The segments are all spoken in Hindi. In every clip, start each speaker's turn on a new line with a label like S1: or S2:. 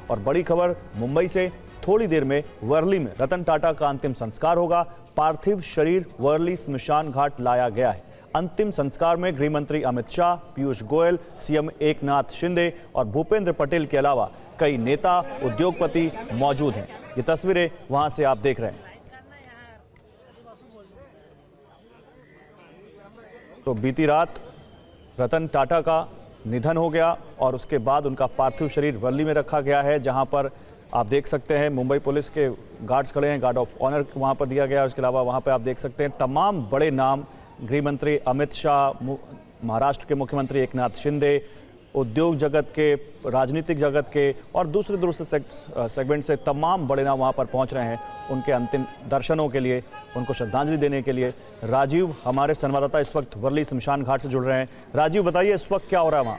S1: और बड़ी खबर मुंबई से, थोड़ी देर में वर्ली में रतन टाटा का अंतिम संस्कार होगा। पार्थिव शरीर वर्ली स्मशान घाट लाया गया है। अंतिम संस्कार में गृह मंत्री अमित शाह, पीयूष गोयल, सीएम एकनाथ शिंदे और भूपेंद्र पटेल के अलावा कई नेता, उद्योगपति मौजूद हैं। ये तस्वीरें वहां से आप देख रहे हैं। तो बीती रात रतन टाटा का निधन हो गया और उसके बाद उनका पार्थिव शरीर वर्ली में रखा गया है, जहां पर आप देख सकते हैं मुंबई पुलिस के गार्ड्स खड़े हैं, गार्ड ऑफ ऑनर वहां पर दिया गया है। उसके अलावा वहां पर आप देख सकते हैं तमाम बड़े नाम, गृह मंत्री अमित शाह, महाराष्ट्र के मुख्यमंत्री एकनाथ शिंदे, उद्योग जगत के, राजनीतिक जगत के और दूसरे सेगमेंट से तमाम बड़े नाम वहां पर पहुंच रहे हैं उनके अंतिम दर्शनों के लिए, उनको श्रद्धांजलि देने के लिए। राजीव, हमारे संवाददाता इस वक्त वर्ली शमशान घाट से जुड़ रहे हैं। राजीव, बताइए इस वक्त क्या हो रहा है वहां?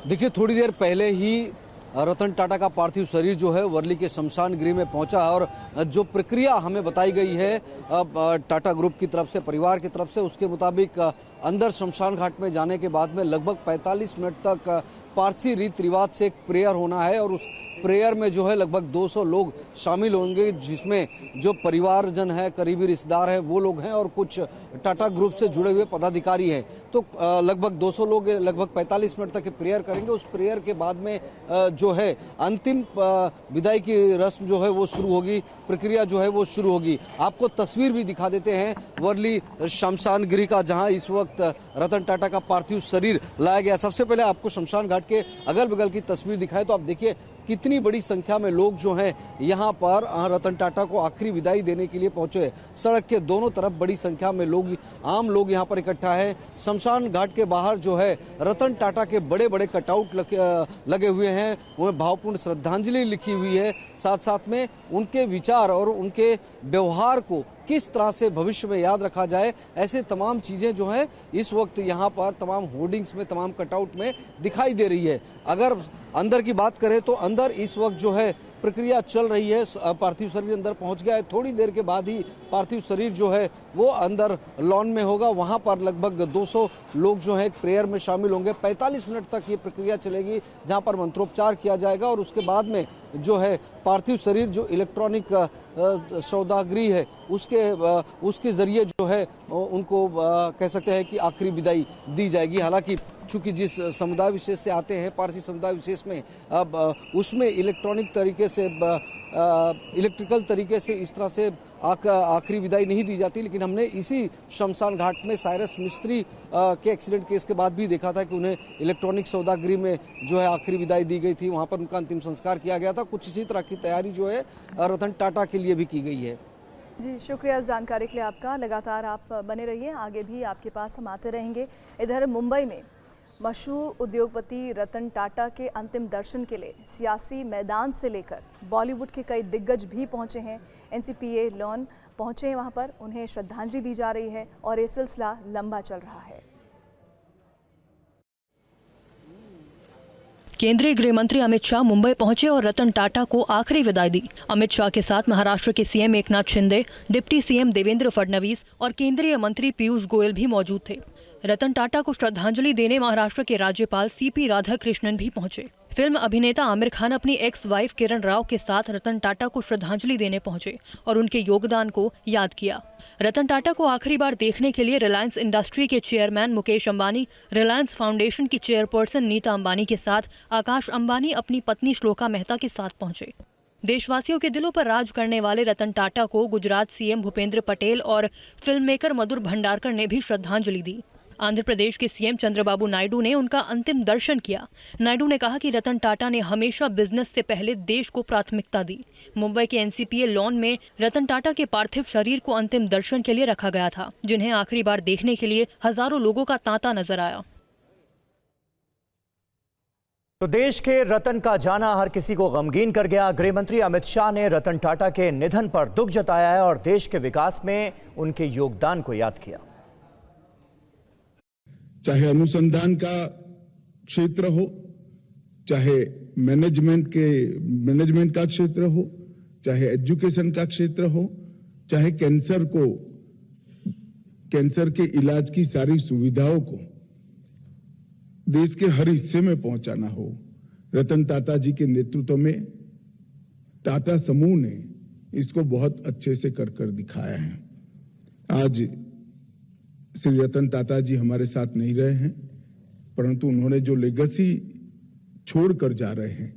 S2: देखिए, थोड़ी देर पहले ही रतन टाटा का पार्थिव शरीर जो है वर्ली के शमशान गृह में पहुंचा है और जो प्रक्रिया हमें बताई गई है टाटा ग्रुप की तरफ से, परिवार की तरफ से, उसके मुताबिक अंदर शमशान घाट में जाने के बाद में लगभग 45 मिनट तक पारसी रीत रिवाज से एक प्रेयर होना है और उस प्रेयर में जो है लगभग 200 लोग शामिल होंगे, जिसमें जो परिवारजन है, करीबी रिश्तेदार हैं, वो लोग हैं और कुछ टाटा ग्रुप से जुड़े हुए पदाधिकारी हैं। तो लगभग 200 लोग लगभग 45 मिनट तक प्रेयर करेंगे। उस प्रेयर के बाद में जो है अंतिम विदाई की रस्म जो है वो शुरू होगी, प्रक्रिया जो है वो शुरू होगी। आपको तस्वीर भी दिखा देते हैं वर्ली शमशान गृह का, जहां इस वक्त रतन टाटा का पार्थिव शरीर लाया गया। सबसे पहले आपको शमशान घाट के अगल बगल की तस्वीर दिखाएं तो आप देखिए कितनी बड़ी संख्या में लोग जो हैं यहाँ पर रतन टाटा को आखिरी विदाई देने के लिए पहुंचे। सड़क के दोनों तरफ बड़ी संख्या में लोग, आम लोग यहाँ पर इकट्ठा है। शमशान घाट के बाहर जो है रतन टाटा के बड़े बड़े कटआउट लगे हुए हैं, उन्हें भावपूर्ण श्रद्धांजलि लिखी हुई है। साथ साथ में उनके विचार और उनके व्यवहार को किस तरह से भविष्य में याद रखा जाए, ऐसे तमाम चीजें जो हैं इस वक्त यहाँ पर तमाम होर्डिंग्स में, तमाम कटआउट में दिखाई दे रही है। अगर अंदर की बात करें तो अंदर इस वक्त जो है प्रक्रिया चल रही है। पार्थिव शरीर अंदर पहुंच गया है। थोड़ी देर के बाद ही पार्थिव शरीर जो है वो अंदर लॉन में होगा। वहां पर लगभग 200 लोग जो है प्रेयर में शामिल होंगे। 45 मिनट तक ये प्रक्रिया चलेगी, जहां पर मंत्रोपचार किया जाएगा और उसके बाद में जो है पार्थिव शरीर जो इलेक्ट्रॉनिक सौदागरी है उसके जरिए जो है उनको कह सकते हैं कि आखिरी विदाई दी जाएगी। हालांकि चूंकि जिस समुदाय विशेष से आते हैं, पारसी समुदाय विशेष में, अब उसमें इलेक्ट्रॉनिक तरीके से, इलेक्ट्रिकल तरीके से इस तरह से आखिरी विदाई नहीं दी जाती। लेकिन हमने इसी शमशान घाट में साइरस मिस्त्री के एक्सीडेंट केस के बाद भी देखा था कि उन्हें इलेक्ट्रॉनिक सौदागरी में जो है आखिरी विदाई दी गई थी। वहां पर उनका अंतिम संस्कार किया गया था। कुछ इसी तरह की तैयारी जो है रतन टाटा के लिए भी की गई है।
S3: जी, शुक्रिया इस जानकारी के लिए आपका। लगातार आप बने रहिए, आगे भी आपके पास हम आते रहेंगे। इधर मुंबई में मशहूर उद्योगपति रतन टाटा के अंतिम दर्शन के लिए सियासी मैदान से लेकर बॉलीवुड के कई दिग्गज भी पहुंचे हैं। एनसीपीए लॉन पहुंचे हैं, वहां पर उन्हें श्रद्धांजलि दी जा रही है और ये सिलसिला लंबा चल रहा है।
S4: केंद्रीय गृह मंत्री अमित शाह मुंबई पहुंचे और रतन टाटा को आखिरी विदाई दी। अमित शाह के साथ महाराष्ट्र के CM Eknath Shinde, deputy CM Devendra Fadnavis और केंद्रीय मंत्री पीयूष गोयल भी मौजूद थे। रतन टाटा को श्रद्धांजलि देने महाराष्ट्र के राज्यपाल सीपी राधाकृष्णन भी पहुंचे। फिल्म अभिनेता आमिर खान अपनी एक्स वाइफ किरण राव के साथ रतन टाटा को श्रद्धांजलि देने पहुंचे और उनके योगदान को याद किया। रतन टाटा को आखिरी बार देखने के लिए रिलायंस इंडस्ट्री के चेयरमैन मुकेश अंबानी, रिलायंस फाउंडेशन की चेयरपर्सन नीता अंबानी के साथ आकाश अंबानी अपनी पत्नी श्लोका मेहता के साथ पहुंचे। देशवासियों के दिलों पर राज करने वाले रतन टाटा को गुजरात सीएम भूपेंद्र पटेल और फिल्म मेकर मधुर भंडारकर ने भी श्रद्धांजलि दी। आंध्र प्रदेश के सीएम चंद्रबाबू नायडू ने उनका अंतिम दर्शन किया। नायडू ने कहा कि रतन टाटा ने हमेशा बिजनेस से पहले देश को प्राथमिकता दी। मुंबई के एनसीपीए लॉन में रतन टाटा के पार्थिव शरीर को अंतिम दर्शन के लिए रखा गया था, जिन्हें आखिरी बार देखने के लिए हजारों लोगों का तांता नजर आया।
S1: तो देश के रतन का जाना हर किसी को गमगीन कर गया। गृह मंत्री अमित शाह ने रतन टाटा के निधन पर दुख जताया है और देश के विकास में उनके योगदान को याद किया।
S5: चाहे अनुसंधान का क्षेत्र हो, चाहे मैनेजमेंट का क्षेत्र हो, चाहे एजुकेशन का क्षेत्र हो, चाहे कैंसर के इलाज की सारी सुविधाओं को देश के हर हिस्से में पहुंचाना हो। रतन टाटा जी के नेतृत्व में टाटा समूह ने इसको बहुत अच्छे से कर दिखाया है। आज श्री रतन टाटा जी हमारे साथ नहीं रहे हैं, परंतु उन्होंने जो लेगेसी छोड़कर जा रहे हैं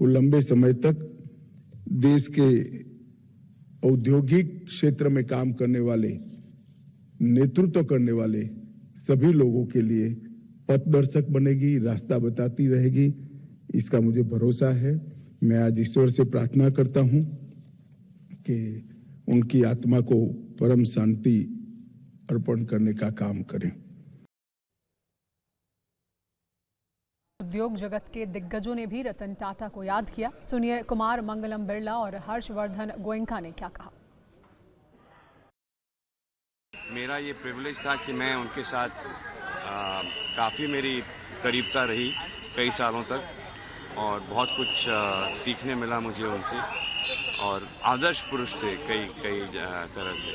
S5: वो लंबे समय तक देश के औद्योगिक क्षेत्र में काम करने वाले, नेतृत्व करने वाले सभी लोगों के लिए पथदर्शक बनेगी, रास्ता बताती रहेगी। इसका मुझे भरोसा है। मैं आज ईश्वर से प्रार्थना करता हूं कि उनकी आत्मा को परम शांति अर्पण करने का काम करें।
S6: उद्योग जगत के दिग्गजों ने भी रतन टाटा को याद किया। सुनिए कुमार मंगलम बिरला और हर्षवर्धन गोयनका ने क्या कहा।
S7: मेरा ये प्रिविलेज था कि मैं उनके साथ काफ़ी मेरी करीबता रही कई सालों तक और बहुत कुछ सीखने मिला मुझे उनसे और आदर्श पुरुष थे कई तरह से।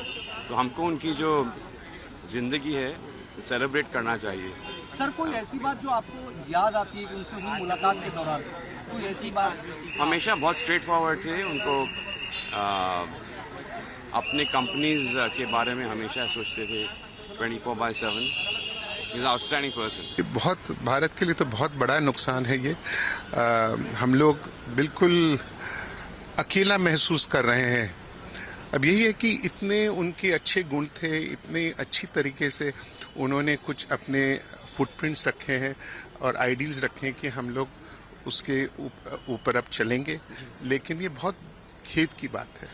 S7: तो हमको उनकी जो ज़िंदगी है सेलिब्रेट करना चाहिए।
S2: सर, कोई ऐसी बात जो आपको याद आती है कि उनसे हुई मुलाकात के दौरान, कोई ऐसी बात?
S7: हमेशा बहुत स्ट्रेट फॉरवर्ड थे। उनको अपने कंपनीज के बारे में हमेशा सोचते थे 24/7। Outstanding person.
S8: बहुत भारत के लिए तो बहुत बड़ा नुकसान है ये। हम लोग बिल्कुल अकेला महसूस कर रहे हैं। अब यही है कि इतने उनके अच्छे गुण थे, इतने अच्छी तरीके से उन्होंने कुछ अपने फुटप्रिंट्स रखे हैं और आइडियल्स रखे हैं कि हम लोग उसके ऊपर अब चलेंगे, लेकिन ये बहुत खेद की बात है।